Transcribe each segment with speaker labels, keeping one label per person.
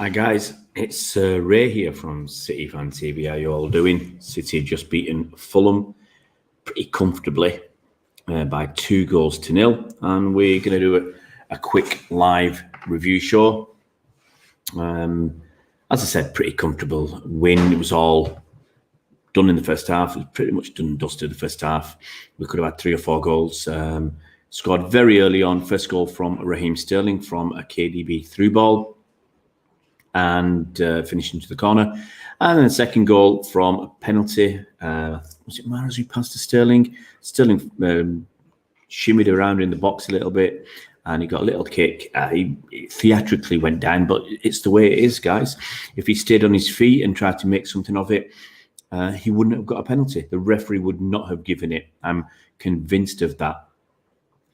Speaker 1: Hi guys, it's Ray here from City Fan TV. How you all doing? City just beaten Fulham pretty comfortably by 2-0, and we're going to do a quick live review show. As I said, pretty comfortable win. It was all done in the first half. It was pretty much done and dusted the first half. We could have had 3 or 4 goals. Scored very early on. First goal from Raheem Sterling from a KdB through ball, and finished into the corner. And then the second goal from a penalty. Was it Mahrez who passed to Sterling? Sterling shimmied around in the box a little bit, and he got a little kick. He theatrically went down, but it's the way it is, guys. If he stayed on his feet and tried to make something of it, he wouldn't have got a penalty. The referee would not have given it. I'm convinced of that.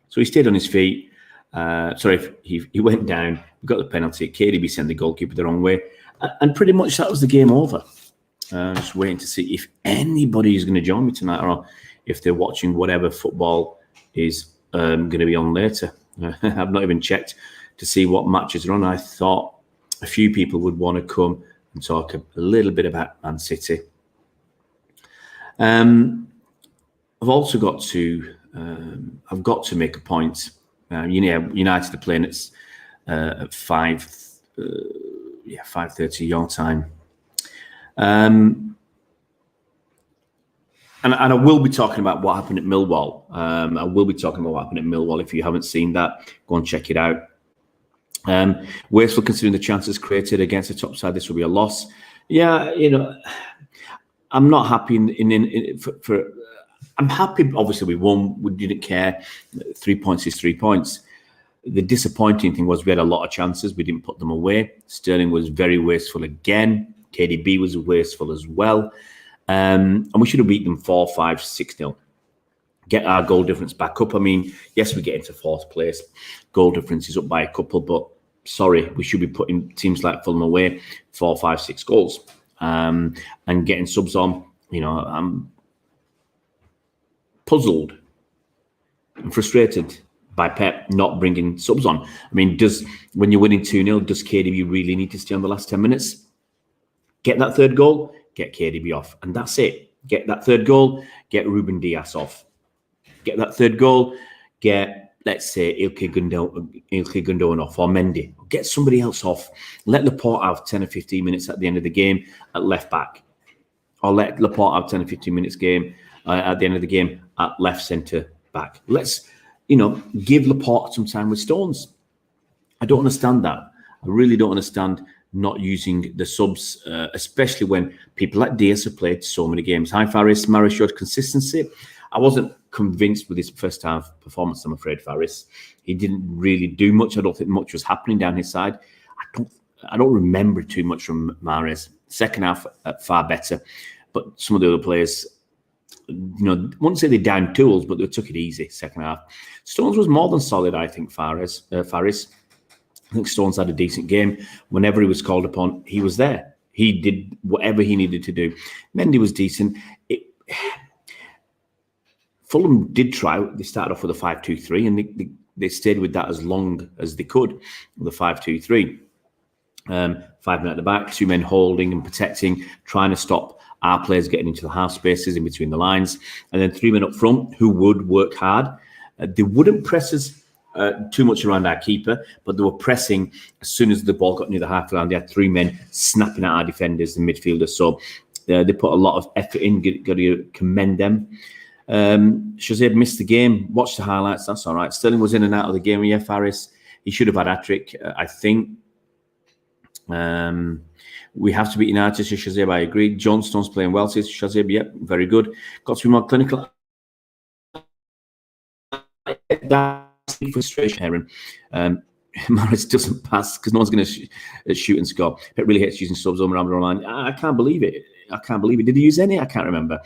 Speaker 1: So he stayed on his feet. He went down. We got the penalty. KdB sent the goalkeeper the wrong way, and pretty much that was the game over. Just waiting to see if anybody is going to join me tonight, or if they're watching whatever football is going to be on later. I've not even checked to see what matches are on. I thought a few people would want to come and talk a little bit about Man City. I've also got to make a point. United are playing at 5:30 your time, and I will be talking about what happened at Millwall. I will be talking about what happened at Millwall. If you haven't seen that, go and check it out. Wasteful considering the chances created against the top side. This will be a loss. Yeah, I'm not happy I'm happy, obviously, we won. We didn't care. 3 points is 3 points. The disappointing thing was we had a lot of chances. We didn't put them away. Sterling was very wasteful again. KdB was wasteful as well. And we should have beaten them 4-5, 6-0. Get our goal difference back up. I mean, yes, we get into 4th place. Goal difference is up by a couple, but sorry, we should be putting teams like Fulham away 4, 5, 6 goals. And getting subs on, I'm puzzled and frustrated by Pep not bringing subs on. I mean, when you're winning 2-0, does KdB really need to stay on the last 10 minutes? Get that 3rd goal, get KdB off, and that's it. Get that 3rd goal, get Ruben Dias off. Get that 3rd goal, get, let's say, Ilkay Gundogan off, or Mendy. Get somebody else off. Let Laporte have 10 or 15 minutes at the end of the game at left back, or let Laporte have 10 or 15 minutes game at the end of the game at left centre back. Let's, give Laporte some time with Stones. I don't understand that. I really don't understand not using the subs, especially when people like Diaz have played so many games. Hi, Faris. Mahrez showed consistency. I wasn't convinced with his first half performance, I'm afraid, Faris. He didn't really do much. I don't think much was happening down his side. I don't remember too much from Mahrez. Second half, far better. But some of the other players, I wouldn't say they downed tools, but they took it easy second half. Stones was more than solid, I think, Faris. I think Stones had a decent game. Whenever he was called upon, he was there. He did whatever he needed to do. Mendy was decent. Fulham did try. They started off with a 5-2-3, and they stayed with that as long as they could, with a 5-2-3. 5 men at the back, 2 men holding and protecting, trying to stop our players getting into the half spaces in between the lines, and then 3 men up front who would work hard. They wouldn't press us too much around our keeper, but they were pressing as soon as the ball got near the half line. They had 3 men snapping at our defenders and midfielders, so they put a lot of effort in. Got to commend them. Shazib missed the game. Watch the highlights. That's all right. Sterling was in and out of the game. Yeah, Faris. He should have had a hat-trick, I think. We have to beat United, says Shazib. I agree. Johnstone's playing well, says Shazib. Yep, very good. Got to be more clinical. That's frustration, Heron. Mahrez doesn't pass because no one's going to shoot and score. It really hates using subs on online. I can't believe it. Did he use any? I can't remember.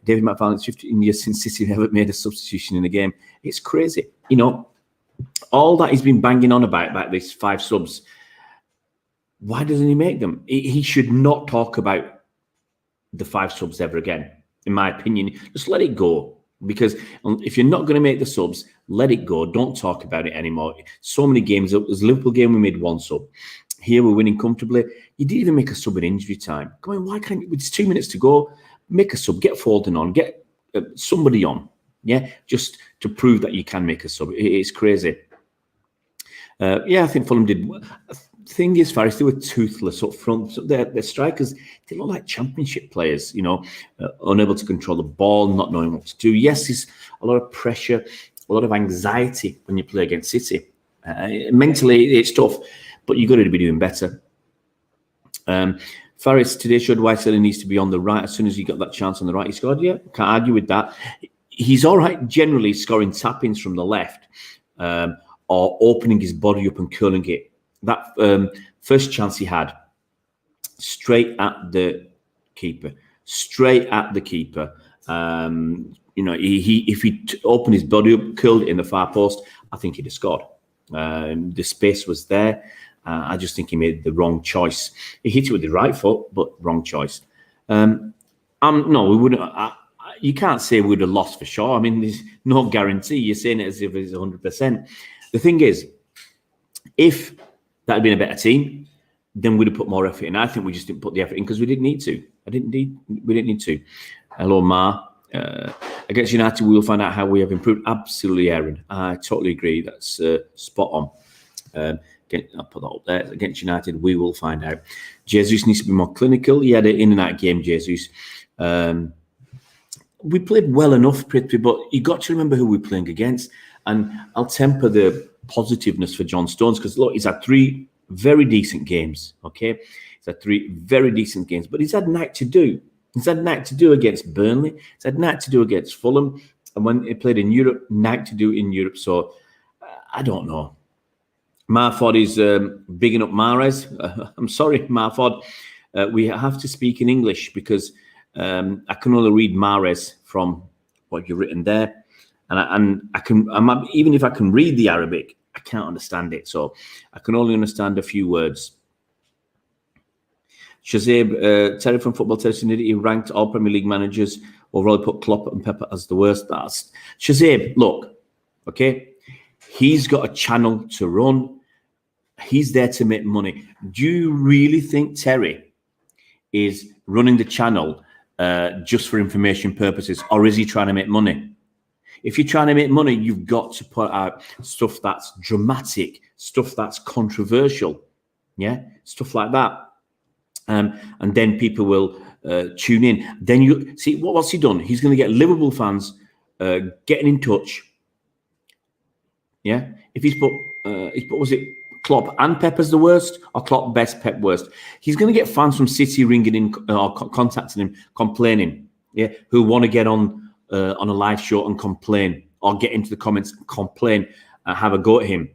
Speaker 1: David McFarlane, it's 15 years since City never made a substitution in the game. It's crazy. All that he's been banging on about these 5 subs. Why doesn't he make them? He should not talk about the 5 subs ever again, in my opinion. Just let it go. Because if you're not going to make the subs, let it go. Don't talk about it anymore. So many games. There's a Liverpool game, we made 1 sub. Here we're winning comfortably. You didn't even make a sub in injury time. Come on, why can't you? It's 2 minutes to go. Make a sub. Get Foden on. Get somebody on. Yeah, just to prove that you can make a sub. It's crazy. I think Fulham did. Thing is, Faris, they were toothless up front. So their strikers, they look like championship players, unable to control the ball, not knowing what to do. Yes, there's a lot of pressure, a lot of anxiety when you play against City. Mentally, it's tough, but you've got to be doing better. Faris today showed why Sterling needs to be on the right. As soon as he got that chance on the right, he scored. Yeah, can't argue with that. He's all right generally scoring tap-ins from the left or opening his body up and curling it. That first chance he had, straight at the keeper. If he opened his body up, curled it in the far post, I think he'd have scored. The space was there. I just think he made the wrong choice. He hit it with the right foot, but wrong choice. No, we wouldn't. You can't say we would have lost for sure. I mean, there's no guarantee. You're saying it as if it's 100%. The thing is, if that had been a better team, then we'd have put more effort in. I think we just didn't put the effort in because we didn't need to. We didn't need to. Hello, Ma. Against United, we will find out how we have improved. Absolutely, Aaron. I totally agree. That's spot on. I'll put that up there. Against United, we will find out. Jesus needs to be more clinical. He had an in and out game, Jesus. We played well enough, Prithvi, but you got to remember who we're playing against. And I'll temper the positiveness for John Stones because, look, he's had 3 very decent games, okay? He's had 3 very decent games, but he's had night to do. He's had night to do against Burnley. He's had night to do against Fulham. And when he played in Europe, night to do in Europe. So, I don't know. Marford is bigging up Mahrez. I'm sorry, Marford. We have to speak in English because I can only read Mahrez from what you've written there. And I can, even if I can read the Arabic, I can't understand it. So I can only understand a few words. Shazib, Terry from Football Testing, he ranked all Premier League managers overall, put Klopp and Pepper as the worst. That's Shazib, look, okay, he's got a channel to run. He's there to make money. Do you really think Terry is running the channel just for information purposes, or is he trying to make money? If you're trying to make money, you've got to put out stuff that's dramatic, stuff that's controversial, yeah, stuff like that. And then people will tune in. Then you see what's he done? He's going to get Liverpool fans getting in touch. Yeah, if he's put was it Klopp and Pepper's the worst, or Klopp best, Pep worst? He's going to get fans from City ringing in or contacting him, complaining. Yeah, who want to get on a live show and complain, or get into the comments and complain and have a go at him.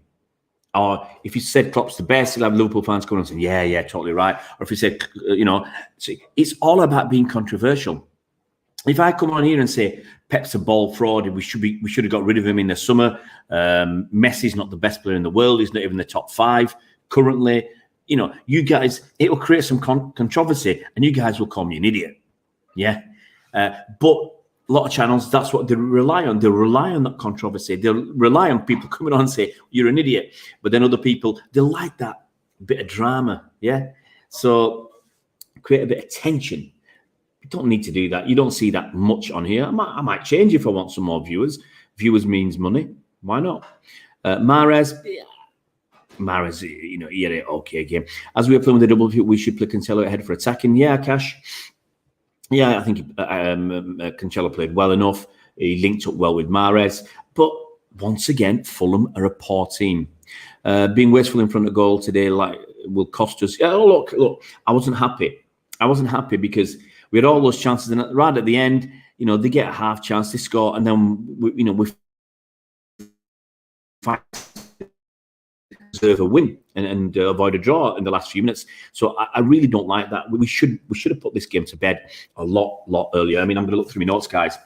Speaker 1: Or if he said Klopp's the best, he'll have Liverpool fans coming and saying, yeah, totally right. Or if he said, see, it's all about being controversial. If I come on here and say Pep's a ball fraud, we should have got rid of him in the summer. Messi's not the best player in the world. He's not even the top 5 currently. You guys, it will create some controversy, and you guys will call me an idiot. Yeah, but a lot of channels, that's what they rely on. They rely on that controversy. They rely on people coming on and say, you're an idiot. But then other people, they like that bit of drama. Yeah. So create a bit of tension. You don't need to do that. You don't see that much on here. I might change if I want some more viewers. Viewers means money. Why not? Mahrez, he had an okay game. As we are playing with the double, we should play Cancelo ahead for attacking. Yeah, Cash. Yeah, I think Cancelo played well enough. He linked up well with Mahrez. But once again, Fulham are a poor team. Being wasteful in front of goal today will cost us. Oh, look, I wasn't happy. I wasn't happy because we had all those chances. And right at the end, they get a half chance, they score. And then, we deserve a win and avoid a draw in the last few minutes. So I really don't like that. We should have put this game to bed a lot earlier. I mean, I'm going to look through my notes, guys.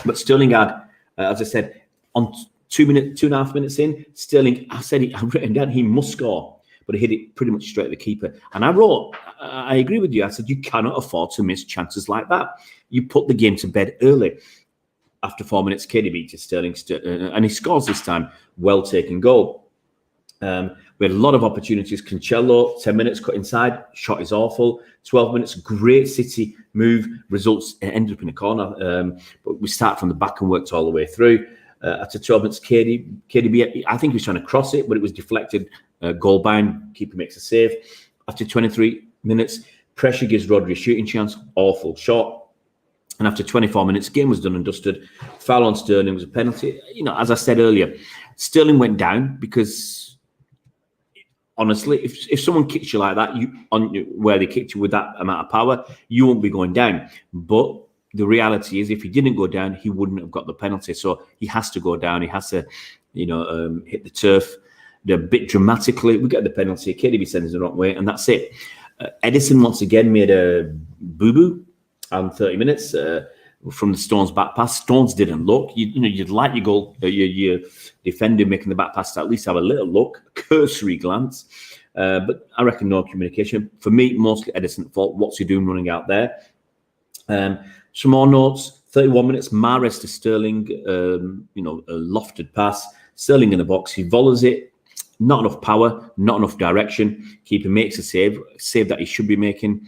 Speaker 1: But Sterling had, as I said, on 2.5 minutes in, Sterling, I've written down he must score, but he hit it pretty much straight at the keeper. And I agree with you. I said, you cannot afford to miss chances like that. You put the game to bed early. After 4 minutes, KdB to Sterling, and he scores this time. Well taken goal. We had a lot of opportunities. Cancelo, 10 minutes, cut inside, shot is awful. 12 minutes, great City move, results, it ended up in a corner. But we start from the back and worked all the way through. After 12 minutes, KdB, I think he was trying to cross it, but it was deflected, goal bound, keeper makes a save. After 23 minutes, pressure gives Rodri a shooting chance, awful shot. And after 24 minutes, game was done and dusted. Foul on Sterling was a penalty. You know, as I said earlier, Sterling went down because, honestly, if someone kicks you like that, where they kicked you with that amount of power, you won't be going down. But the reality is, if he didn't go down, he wouldn't have got the penalty. So he has to go down. He has to, hit the turf a bit dramatically. We get the penalty. KdB sends it the wrong way, and that's it. Edison once again made a boo-boo on 30 minutes from the Stones back pass. Stones didn't look. You'd like your goal, your defender making the back pass to at least have a little look, cursory glance. But I reckon no communication. For me, mostly Edison's fault. What's he doing running out there? Some more notes. 31 minutes, Mahrez to Sterling. A lofted pass. Sterling in the box. He volleys it. Not enough power, not enough direction. Keeper makes a save that he should be making.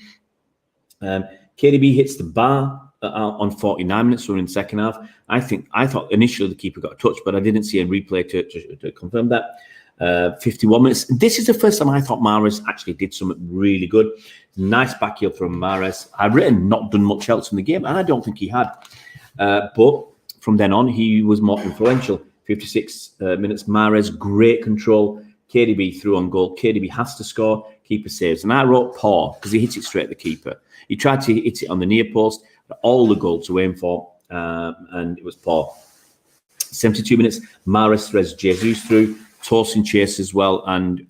Speaker 1: KdB hits the bar on 49 minutes, so in the second half. I thought initially the keeper got a touch, but I didn't see a replay to confirm that. 51 minutes. This is the first time I thought Mahrez actually did something really good. Nice back heel from Mahrez. I've written not done much else in the game, and I don't think he had. But from then on, he was more influential. 56 minutes, Mahrez, great control. KdB through on goal. KdB has to score. Keeper saves. And I wrote poor because he hit it straight at the keeper. He tried to hit it on the near post, but all the goal to aim for, and it was poor. 72 minutes, Mahrez threads Jesus through. Tosin chase as well, and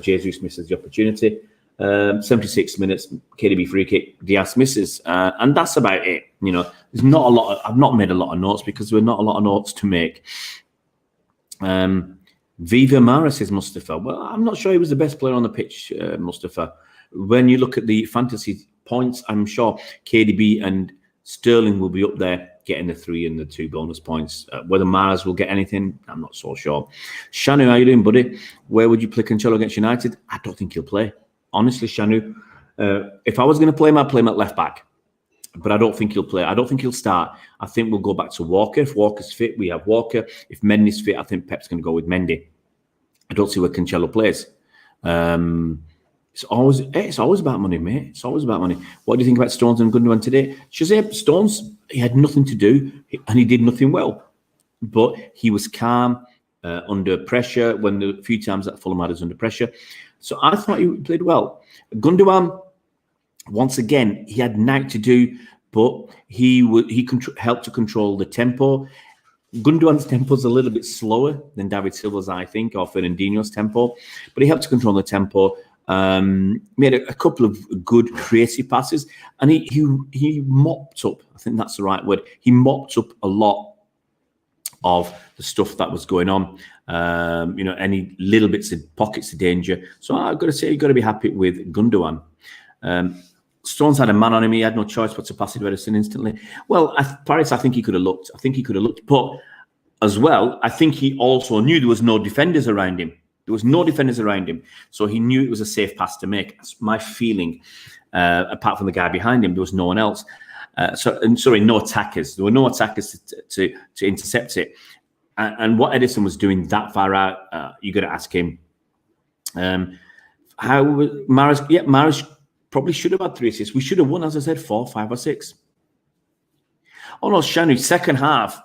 Speaker 1: Jesus misses the opportunity. 76 minutes, KdB free kick, Diaz misses, and that's about it. There's not a lot. I've not made a lot of notes because there were not a lot of notes to make. Viva Mahrez, says Mustafa. Well, I'm not sure he was the best player on the pitch, Mustafa. When you look at the fantasy points, I'm sure KdB and Sterling will be up there getting the 3 and the 2 bonus points. Whether Mahrez will get anything, I'm not so sure. Shanu, how you doing, buddy? Where would you play Cancelo against United? I don't think he'll play. Honestly, Shanu, if I was going to play him, I'd play him at left back. But I don't think he'll play. I don't think he'll start. I think we'll go back to Walker. If Walker's fit, we have Walker. If Mendy's fit, I think Pep's going to go with Mendy. I don't see where Cancelo plays. It's always about money, mate. It's always about money. What do you think about Stones and Gundogan today? Shazib, Stones, he had nothing to do, and he did nothing well. But he was calm under pressure when the few times that Fulham had us under pressure. So I thought he played well. Gundogan, once again, he had nothing to do, but he helped to control the tempo. Gundogan's tempo is a little bit slower than David Silva's, I think, or Fernandinho's tempo, but he helped to control the tempo. Made a couple of good creative passes, and he mopped up. I think that's the right word. He mopped up a lot of the stuff that was going on. Any little bits of pockets of danger. So I've got to say, you've got to be happy with Gundogan. Stones had a man on him. He had no choice but to pass it to Edison instantly. Well, Paris, I think he could have looked. But as well, I think he also knew there was no defenders around him. So he knew it was a safe pass to make. That's my feeling. Apart from the guy behind him, there was no one else. No attackers. There were no attackers to intercept it. And what Edison was doing that far out, you got to ask him. How Mahrez? Yeah, Mahrez probably should have had 3 assists. We should have won, as I said, 4, 5, or 6. Oh no, Shanu, second half,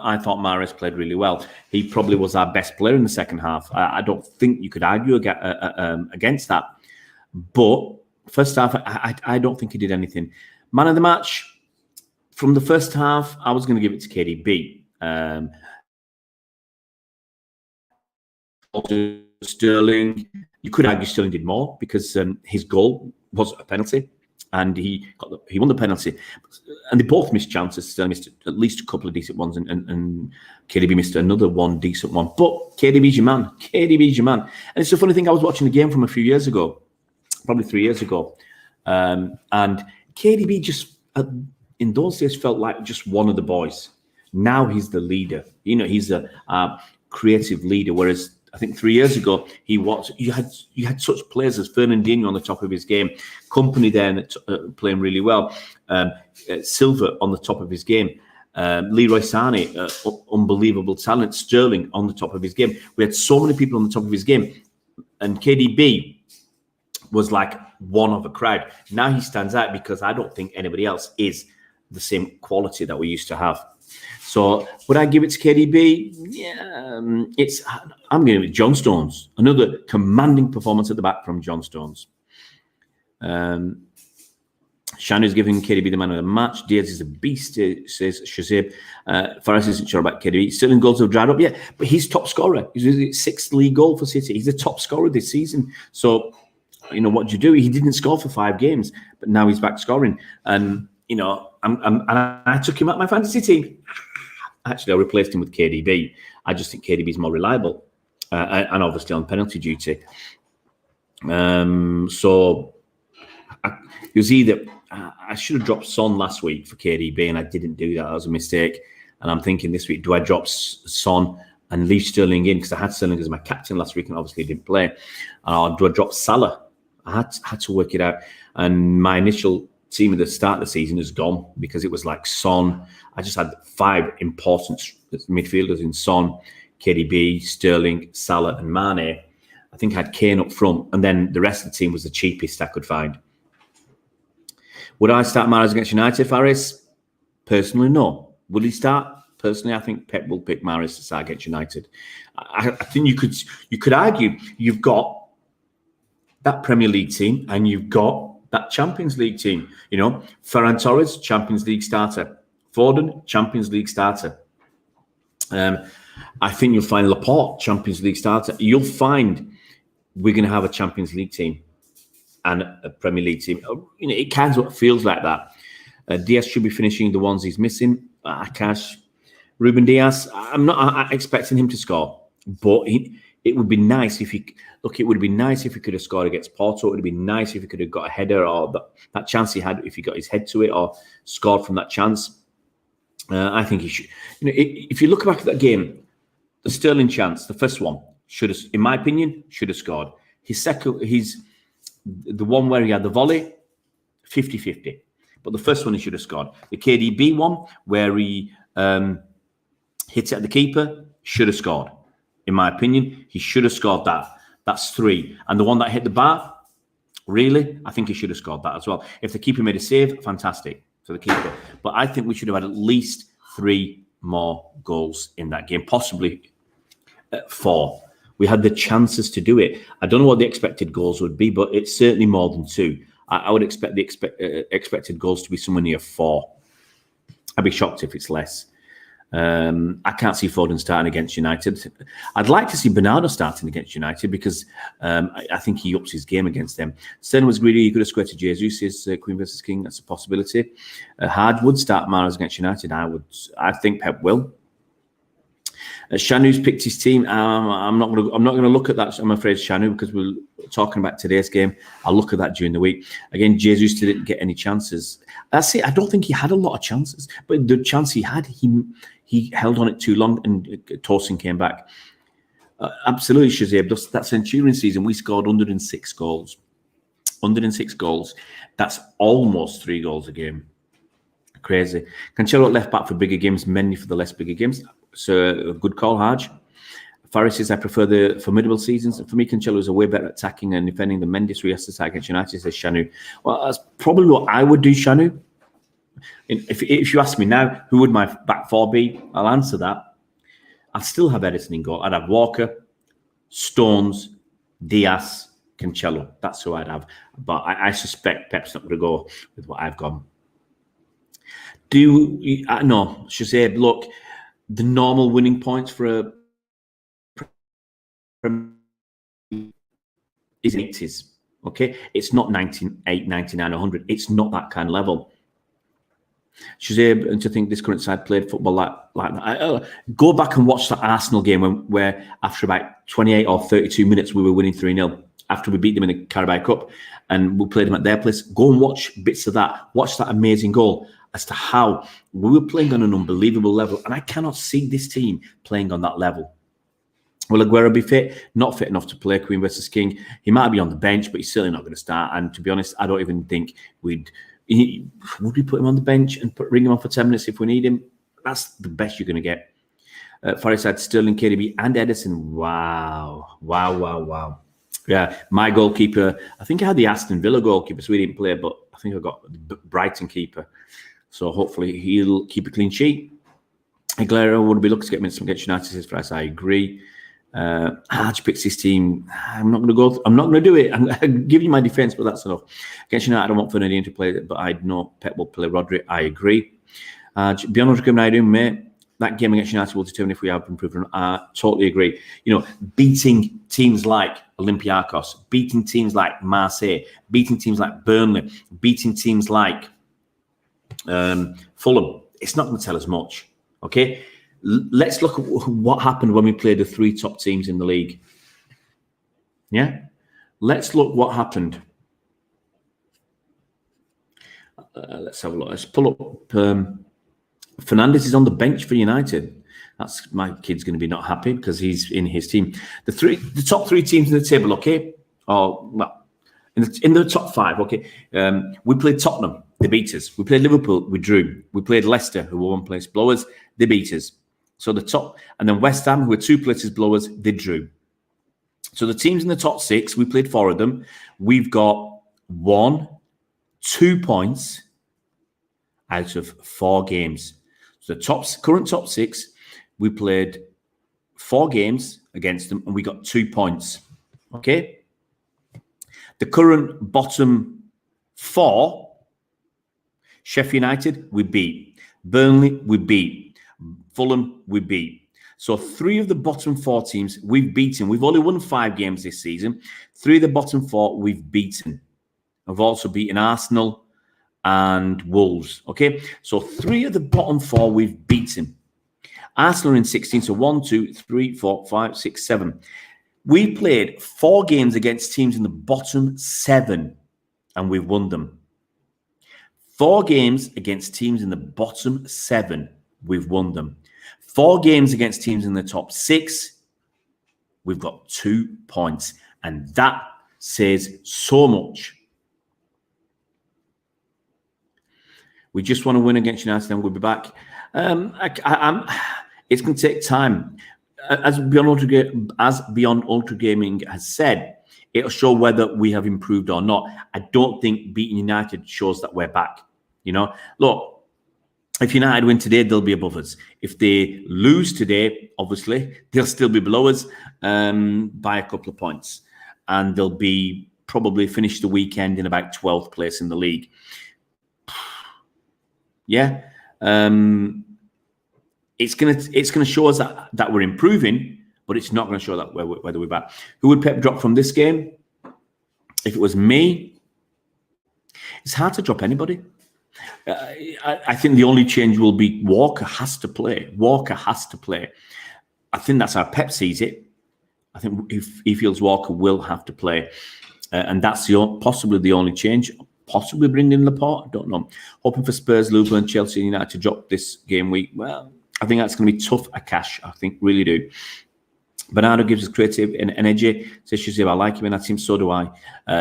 Speaker 1: I thought Mahrez played really well. He probably was our best player in the second half. I don't think you could argue against that. But first half, I don't think he did anything. Man of the match, from the first half, I was going to give it to KdB. Sterling, you could argue Sterling did more because his goal was a penalty. And he won the penalty, and they both missed chances. Sterling missed at least a couple of decent ones, and KdB missed another one decent one. But KdB's your man. And it's a funny thing. I was watching the game from a few years ago, probably 3 years ago, and KdB just in those days felt like just one of the boys. Now he's the leader. He's a creative leader, whereas I think 3 years ago, you had such players as Fernandinho on the top of his game, Company there playing really well, Silva on the top of his game, Leroy Sané, unbelievable talent, Sterling on the top of his game. We had so many people on the top of his game, and KdB was like one of a crowd. Now he stands out because I don't think anybody else is the same quality that we used to have. So would I give it to KdB? Yeah, I'm going to give it John Stones. Another commanding performance at the back from John Stones. Shanu's giving KdB the man of the match. Diaz is a beast, says Shazib. Faris isn't sure about KdB. Sterling goals have dried up. Yeah, but he's top scorer. He's his 6th league goal for City. He's the top scorer this season. So, what do you do? He didn't score for 5 games, but now he's back scoring. And, I took him out my fantasy team. Actually, I replaced him with KdB. I just think KdB is more reliable, and obviously on penalty duty. So you'll see that I should have dropped Son last week for KdB, and I didn't do that. That was a mistake. And I'm thinking this week, do I drop Son and leave Sterling in? Because I had Sterling as my captain last week and obviously didn't play. Or do I drop Salah? I had to work it out. And my initial team at the start of the season is gone because it was like Son. I just had 5 important midfielders in Son, KdB, Sterling, Salah, and Mane. I think I had Kane up front, and then the rest of the team was the cheapest I could find. Would I start Mahrez against United, Faris? Personally, no. Will he start? Personally, I think Pep will pick Mahrez to start against United. I think you could argue you've got that Premier League team and you've got that Champions League team. Ferran Torres, Champions League starter. Foden, Champions League starter. I think you'll find Laporte, Champions League starter. You'll find we're going to have a Champions League team and a Premier League team. It kind of feels like that. Diaz should be finishing the ones he's missing. Akash, Ruben Diaz, I'm not expecting him to score, but it would be nice if he... Look, it would be nice if he could have scored against Porto. It would be nice if he could have got a header or that chance he had, if he got his head to it or scored from that chance. I think he should... if you look back at that game, the Sterling chance, the first one, in my opinion, should have scored. The one where he had the volley, 50-50. But the first one he should have scored. The KdB one, where he hit it at the keeper, should have scored. In my opinion, he should have scored that. That's 3. And the one that hit the bar, really, I think he should have scored that as well. If the keeper made a save, fantastic for the keeper. But I think we should have had at least 3 more goals in that game, possibly 4. We had the chances to do it. I don't know what the expected goals would be, but it's certainly more than 2. I would expect the expected goals to be somewhere near 4. I'd be shocked if it's less. I can't see Foden starting against United. I'd like to see Bernardo starting against United because I think he ups his game against them. Sterling was greedy. He could have squared to Jesus. Says Queen versus King. That's a possibility. Hard would start Mahrez against United. I think Pep will. Shanu's picked his team. I'm not going to look at that. I'm afraid, Shanu, because we're talking about today's game. I'll look at that during the week. Again, Jesus didn't get any chances. That's it. I don't think he had a lot of chances, but the chance he had, he held on it too long, and Tosin came back. Absolutely, Shazib. That Centurion season, we scored 106 goals. 106 goals. That's almost 3 goals a game. Crazy. Cancelo at left back for bigger games, Mendy for the less bigger games. So a good call, Haj. Faris says, I prefer the formidable seasons. For me, Cancelo is a way better at attacking and defending than Mendy, so he has to attack against United, says Shanu. Well, that's probably what I would do, Shanu. If you ask me now, who would my back 4 be? I'll answer that. I'd still have Edison in goal. I'd have Walker, Stones, Diaz, Cancelo. That's who I'd have. But I suspect Pep's not going to go with what I've gone. No, Shazib, look, the normal winning points for a is 80s, okay? It's not 98, 99, 100. It's not that kind of level. Shazib, and to think this current side played football like that. Go back and watch that Arsenal game where after about 28 or 32 minutes we were winning 3-0 after we beat them in the Carabao Cup and we played them at their place. Go and watch bits of that. Watch that amazing goal as to how we were playing on an unbelievable level. And I cannot see this team playing on that level. Will Aguero be fit? Not fit enough to play Queen versus King. He might be on the bench, but he's certainly not going to start. And to be honest, I don't even think would we put him on the bench and ring him on for 10 minutes if we need him? That's the best you're going to get. Forest had Sterling, KdB, and Edison. Wow. Yeah, my goalkeeper, I think I had the Aston Villa goalkeeper, so he didn't play, but I think I got the Brighton keeper. So hopefully he'll keep a clean sheet. Aguero would be looking to get minutes from against United, says Price. I agree. Harge picks his team. I'm not going to do it. I'm giving you my defence, but that's enough. Against United, I don't want Fernandinho to play, but I know Pep will play Rodri. I agree. Beyond what I'm doing, mate, that game against United will determine if we have improved. I totally agree. You know, beating teams like Olympiacos, beating teams like Marseille, beating teams like Burnley, beating teams like Fulham, it's not going to tell us much. Okay? Let's look at what happened when we played the 3 top teams in the league. Yeah? Let's look what happened. Let's have a look. Let's pull up. Fernandes is on the bench for United. That's my kid's going to be not happy because he's in his team. The top 3 teams in the table, okay? Oh, well, in the top 5, okay? We played Tottenham, they beat us. We played Liverpool, we drew. We played Leicester, who were 1 place below us, they beat us. So the top, and then West Ham, who were 2 places below us, they drew. So the teams in the top 6, we played 4 of them. We've got 2 points out of 4 games. So the current top 6, we played 4 games against them, and we got 2 points. Okay? The current bottom 4, Sheffield United, we beat. Burnley, we beat. Fulham, we beat. So 3 of the bottom 4 teams, we've beaten. We've only won 5 games this season. 3 of the bottom 4, we've beaten. I've also beaten Arsenal and Wolves. Okay? So 3 of the bottom 4, we've beaten. Arsenal are in 16, so 1, 2, 3, 4, 5, 6, 7. We played 4 games against teams in the bottom 7, and we won them. 4 games against teams in the bottom 7, we've won them. 4 games against teams in the top 6, we've got 2 points. And that says so much. We just want to win against United and we'll be back. It's going to take time. As Beyond Ultra Gaming has said, it'll show whether we have improved or not. I don't think beating United shows that we're back. You know, look, if United win today, they'll be above us. If they lose today, obviously, they'll still be below us by a couple of points. And they'll be probably finish the weekend in about 12th place in the league. Yeah. It's gonna show us that we're improving, but it's not going to show that whether we're back. Who would Pep drop from this game? If it was me, it's hard to drop anybody. I think the only change will be Walker has to play. Walker has to play. I think that's how Pep sees it. I think he feels Walker will have to play, and that's possibly the only change. Possibly bring in Laporte. I don't know. Hoping for Spurs, Liverpool, and Chelsea and United to drop this game week. Well, I think that's going to be tough. Akash, I think, really do. Bernardo gives us creative and energy. Says Shazib, I like him in that team. So do I.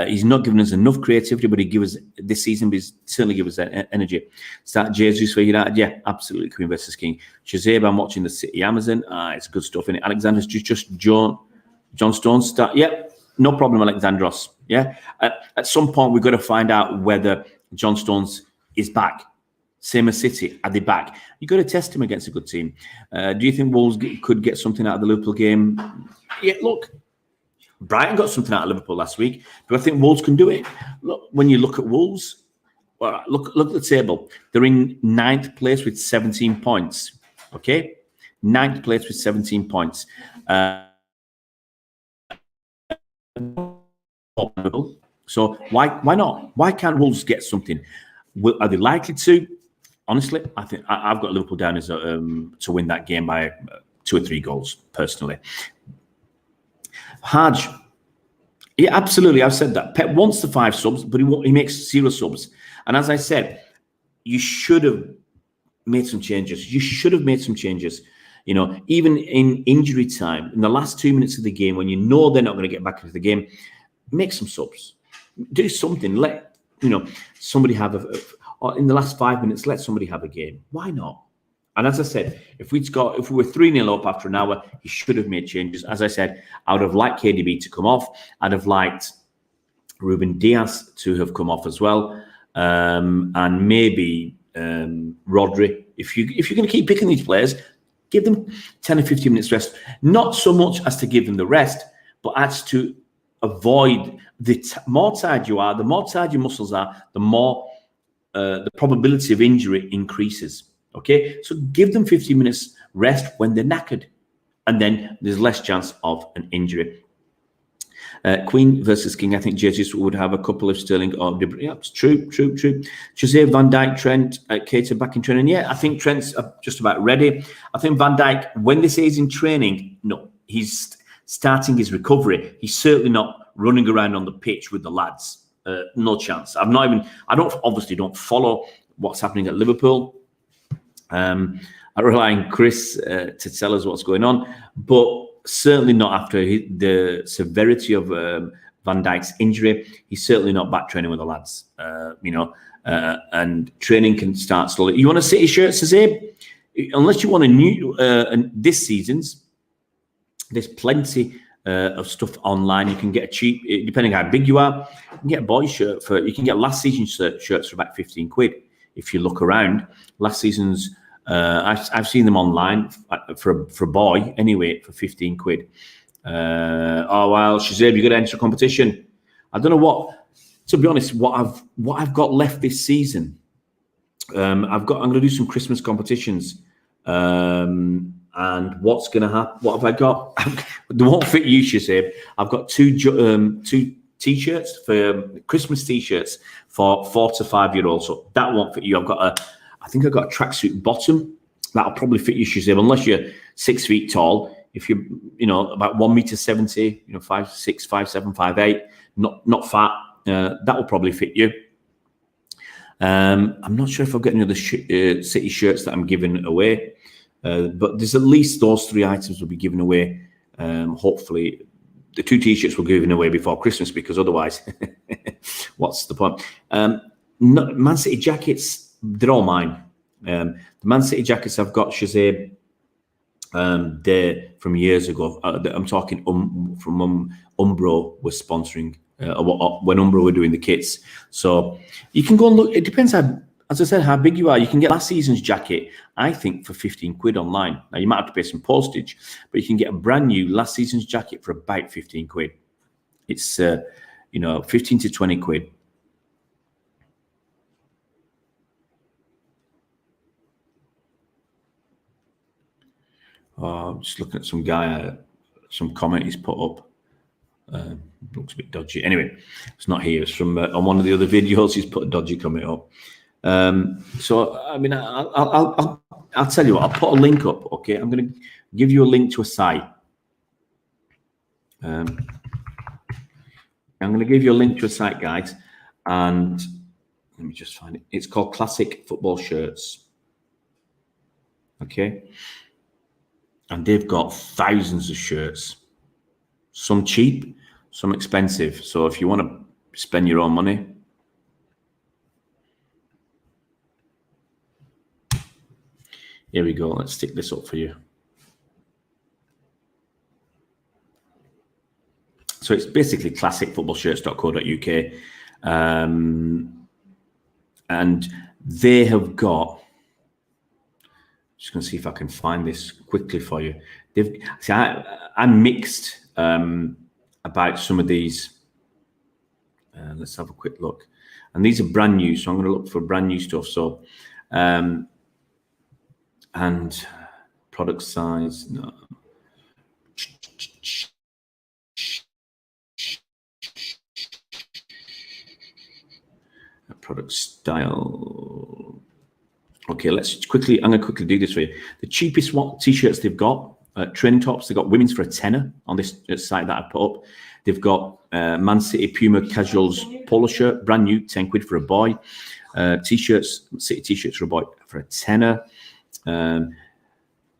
Speaker 1: He's not given us enough creativity, but he gives us this season. But he's certainly gives us energy. Start Jesus for United. Yeah, absolutely. Queen versus King. Shazib, I'm watching the City Amazon. It's good stuff in it. Alexander's just John Stones start. Yeah, no problem, Alexandros. Yeah. At some point, we've got to find out whether John Stones is back. Same as City. Are they back? You've got to test him against a good team. Do you think Wolves could get something out of the Liverpool game? Yeah, look. Brighton got something out of Liverpool last week. Do I think Wolves can do it? Look, when you look at Wolves, well, look at the table. They're in 9th place with 17 points. Okay? 9th place with 17 points. So why not? Why can't Wolves get something? Are they likely to? Honestly, I think I've got Liverpool down as to win that game by 2 or 3 goals, personally. Haj, yeah, absolutely. I've said that. Pep wants the 5 subs, but he makes 0 subs. And as I said, you should have made some changes. You should have made some changes. You know, even in injury time, in the last 2 minutes of the game, when you know they're not going to get back into the game, make some subs. Do something. Let, you know, somebody have or in the last 5 minutes, let somebody have a game. Why not? And as I said, if we were 3-0 up after an hour, he should have made changes. As I said, I would have liked KdB to come off. I'd have liked Ruben Diaz to have come off as well, and maybe Rodri. If you're going to keep picking these players, give them 10 or 15 minutes rest. Not so much as to give them the rest, but as to avoid the more tired you are, the more tired your muscles are, the more the probability of injury increases. Okay, so give them 15 minutes rest when they're knackered, and then there's less chance of an injury. Queen versus King. I think Jesus would have a couple of Sterling or yeah, it's true. Jose, Van Dijk, Trent, Keita back in training. Yeah, I think Trent's just about ready. I think Van Dijk, when they say he's in training, no, he's starting his recovery. He's certainly not running around on the pitch with the lads. No chance. I obviously don't follow what's happening at Liverpool. I rely on Chris to tell us what's going on, but certainly not after the severity of Van Dijk's injury. He's certainly not back training with the lads, and training can start slowly. You want a City shirt, Sazib? Unless you want a new, this season's, there's plenty of stuff online. You can get a cheap, depending how big you are, you can get a boy shirt you can get last season's shirts for about 15 quid. If you look around, last season's, I've seen them online for a boy anyway for 15 quid. Oh well, Shazib, you got to enter a competition. I don't know what. To be honest, what I've got left this season. I'm going to do some Christmas competitions. And what's going to happen? What have I got? They won't fit you, Shazib. I've got two t-shirts for Christmas t-shirts for 4 to 5 year olds. So that won't fit you. I think I've got a tracksuit bottom that'll probably fit you, Shazib, unless you're 6 feet tall. If you're, about 1.70 m, 5'6", 5'7", 5'8", not fat, that will probably fit you. I'm not sure if I've got any other City shirts that I'm giving away, but there's at least those 3 items will be given away. Hopefully, the 2 t-shirts were given away before Christmas, because otherwise, what's the point? Man City jackets. They're all mine. The Man City jackets I've got, Shazib, they're from years ago. I'm talking from Umbro was sponsoring when Umbro were doing the kits. So you can go and look. It depends as I said, how big you are. You can get last season's jacket, I think, for 15 quid online. Now you might have to pay some postage, but you can get a brand new last season's jacket for about 15 quid. It's 15 to 20 quid. I'm just looking at some guy, some comment he's put up. Looks a bit dodgy. Anyway, it's not here. It's from on one of the other videos. He's put a dodgy comment up. So I mean, I'll tell you what. I'll put a link up. Okay, I'm going to give you a link to a site. I'm going to give you a link to a site, guys, and let me just find it. It's called Classic Football Shirts. Okay. And they've got thousands of shirts, some cheap, some expensive. So if you want to spend your own money, here we go. Let's stick this up for you. So it's basically classicfootballshirts.co.uk. And they have got, just going to see if I can find this quickly for you. I'm mixed about some of these. Let's have a quick look. And these are brand new, so I'm going to look for brand new stuff. So, and product size, no. Product style. Okay, I'm going to quickly do this for you. The cheapest t-shirts they've got, training tops, they've got women's for £10 on this site that I put up. They've got Man City Puma Casuals polo shirt, brand new, 10 quid for a boy. T-shirts, City t-shirts for a boy for £10.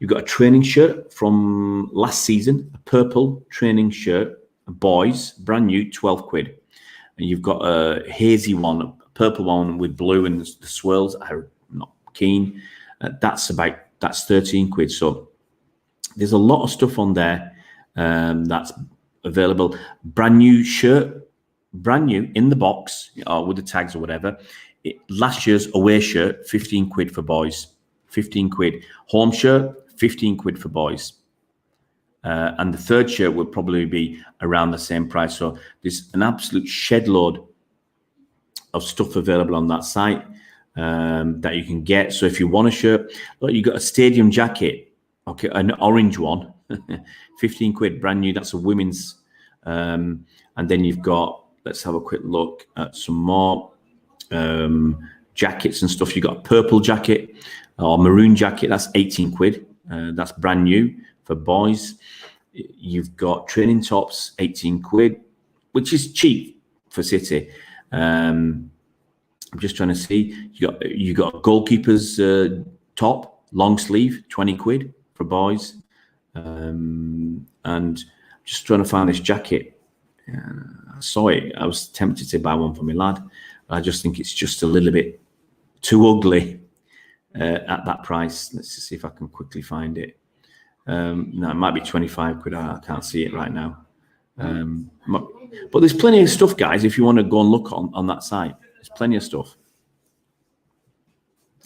Speaker 1: You've got a training shirt from last season, a purple training shirt, boys, brand new, 12 quid. And you've got a hazy one, a purple one with blue and the swirls. I'm not keen. That's 13 quid. So there's a lot of stuff on there that's available. Brand new shirt, brand new in the box or with the tags or whatever. Last year's away shirt, 15 quid for boys. 15 quid. Home shirt, 15 quid for boys. And the third shirt will probably be around the same price. So there's an absolute shed load of stuff available on that site that you can get. So if you want a shirt, look, you got a stadium jacket, okay, an orange one, 15 quid, brand new. That's a women's. And then you've got, let's have a quick look at some more jackets and stuff. You got a purple jacket or maroon jacket. That's 18 quid. That's brand new for boys. You've got training tops, 18 quid, which is cheap for City. I'm just trying to see. You got a goalkeeper's top, long sleeve, 20 quid for boys. And just trying to find this jacket. I saw it. I was tempted to buy one for my lad. I just think it's just a little bit too ugly at that price. Let's just see if I can quickly find it. No, it might be 25 quid. I can't see it right now. But there's plenty of stuff, guys, if you want to go and look on that site. There's plenty of stuff.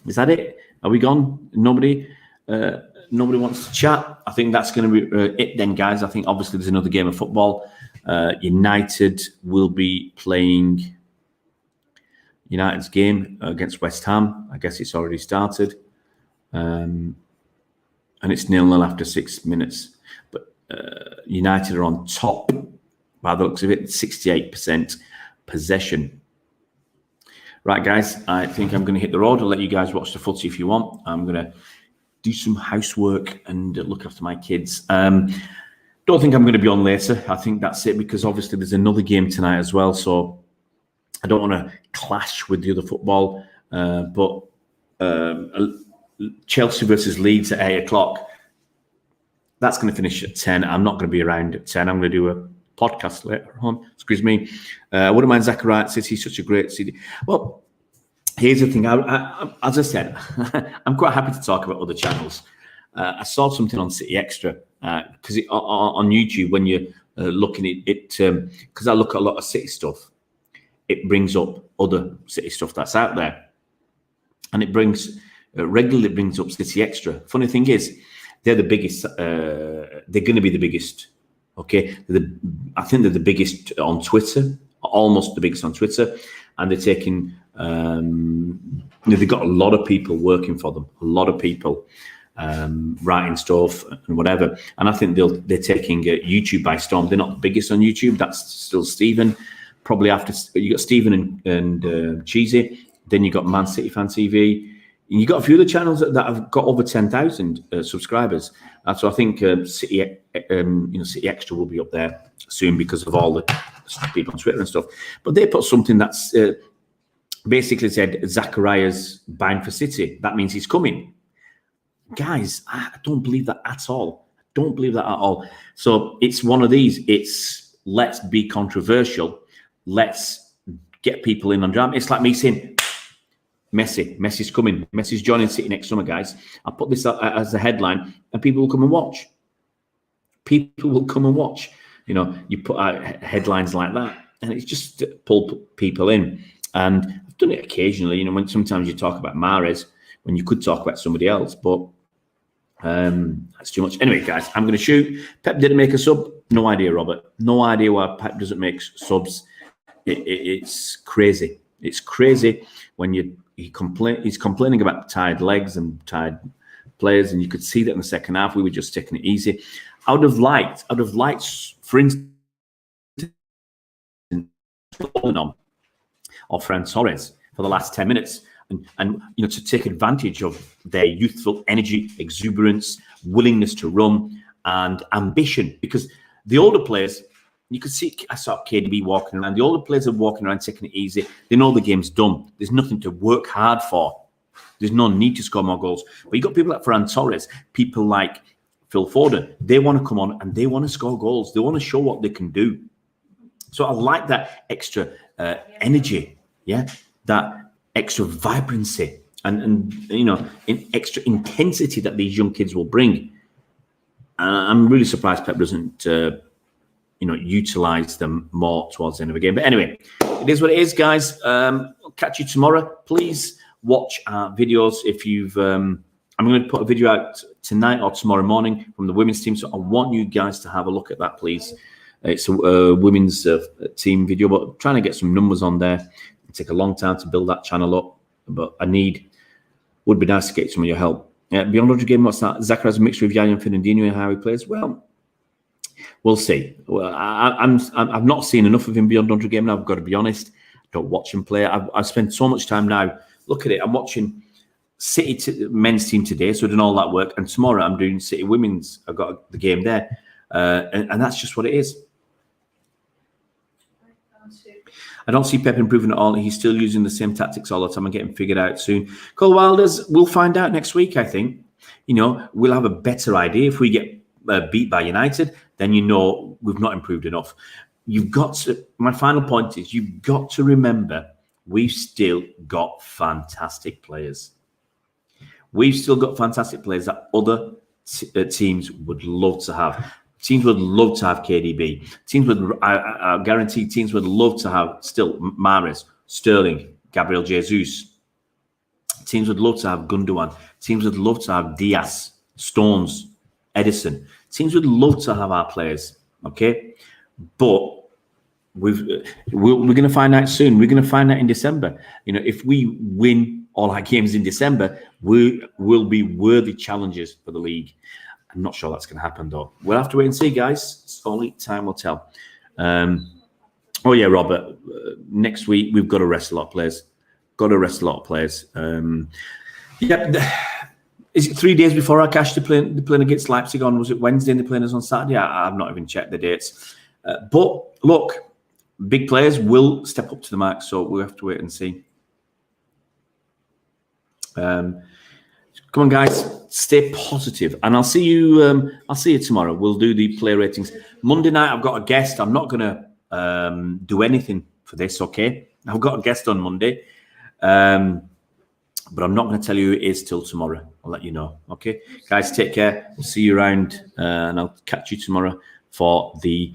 Speaker 1: Is that it? Are we gone? Nobody wants to chat. I think that's going to be it then, guys. I think obviously there's another game of football. United will be playing United's game against West Ham. I guess it's already started. And it's 0-0 after 6 minutes. But United are on top, by the looks of it, 68% possession. Right, guys, I think I'm going to hit the road. I'll let you guys watch the footy if you want. I'm going to do some housework and look after my kids. Don't think I'm going to be on later. I think that's it, because obviously there's another game tonight as well. So I don't want to clash with the other football. But Chelsea versus Leeds at 8 o'clock. That's going to finish at 10. I'm not going to be around at 10. I'm going to do a podcast later on. Excuse me. I wouldn't mind Zachariah City. Such a great city. Well, here's the thing. As I said, I'm quite happy to talk about other channels. I saw something on City Extra because on YouTube, when you're looking at it, because I look at a lot of City stuff, it brings up other City stuff that's out there, and it regularly brings up City Extra. Funny thing is, they're the biggest. They're going to be the biggest. Okay, I think they're the biggest on Twitter, almost the biggest on Twitter, and they're taking. They've got a lot of people working for them, a lot of people writing stuff and whatever. And I think they're taking YouTube by storm. They're not the biggest on YouTube. That's still Stephen. Probably after you got Stephen and Cheesy. Then you got Man City Fan TV. And you got a few other channels that have got over 10,000 subscribers. So I think City Extra will be up there soon because of all the people on Twitter and stuff. But they put something that's basically said Zachariah's buying for City. That means he's coming. Guys, I don't believe that at all. I don't believe that at all. So it's one of these. It's let's be controversial. Let's get people in on drama. It's like me saying, Messi's coming. Messi's joining City next summer, guys. I'll put this as a headline and people will come and watch. People will come and watch. You know, you put out headlines like that and it's just to pull people in. And I've done it occasionally, you know, when sometimes you talk about Mahrez when you could talk about somebody else, but that's too much. Anyway, guys, I'm going to shoot. Pep didn't make a sub. No idea, Robert. No idea why Pep doesn't make subs. It's crazy. It's crazy when he's complaining about tired legs and tired players, and you could see that in the second half. We were just taking it easy. I would have liked, for instance, or Fran Torres for the last 10 minutes, and you know, to take advantage of their youthful energy, exuberance, willingness to run, and ambition. Because the older players, you could see, I saw KdB walking around. The older players are walking around, taking it easy. They know the game's done. There's nothing to work hard for. There's no need to score more goals. But you got people like Ferran Torres, people like Phil Foden. They want to come on and they want to score goals. They want to show what they can do. So I like that extra energy, yeah, that extra vibrancy and extra intensity that these young kids will bring. I'm really surprised Pep doesn't utilize them more towards the end of the game. But anyway, it is what it is, guys. I'll catch you tomorrow. Please watch our videos. If you've, I'm going to put a video out tonight or tomorrow morning from the women's team. So I want you guys to have a look at that, please. It's a women's team video, but trying to get some numbers on there. It'll take a long time to build that channel up, but would be nice to get some of your help. Beyond 100 game, what's that? Zachariah's a mixture of Yaya and Fernandinho and how he plays. Well, we'll see. Well, I've not seen enough of him beyond 100 game. Now I've got to be honest. I don't watch him play. I've spent so much time now. Look at it. I'm watching City men's team today, so doing all that work, and tomorrow I'm doing City women's. I've got the game there, and that's just what it is. I don't see Pep improving at all. He's still using the same tactics all the time and getting figured out soon. Cole Wilders, we'll find out next week, I think. We'll have a better idea. If we get beat by United, then we've not improved enough. My final point is you've got to remember we've still got fantastic players. We've still got fantastic players that other teams would love to have. Teams would love to have KdB. I guarantee teams would love to have still Mahrez, Sterling, Gabriel Jesus. Teams would love to have Gundogan. Teams would love to have Diaz, Stones, Edison. Teams would love to have our players, okay? But we're going to find out soon. We're going to find out in December. If we win all our games in December, we will be worthy challengers for the league. I'm not sure that's going to happen, though. We'll have to wait and see, guys. It's only time will tell. Oh, yeah, Robert. Next week, we've got to rest a lot of players. Is it 3 days before our cash? They're playing against Leipzig on, was it Wednesday, and they're playing us on Saturday? I've not even checked the dates. But, look, big players will step up to the mark, so we'll have to wait and see. Come on, guys, stay positive, and I'll see you. I'll see you tomorrow. We'll do the player ratings Monday night. I've got a guest. I'm not going to do anything for this. Okay, I've got a guest on Monday, but I'm not going to tell you who it is till tomorrow. I'll let you know. Okay, guys, take care. We'll see you around, and I'll catch you tomorrow for the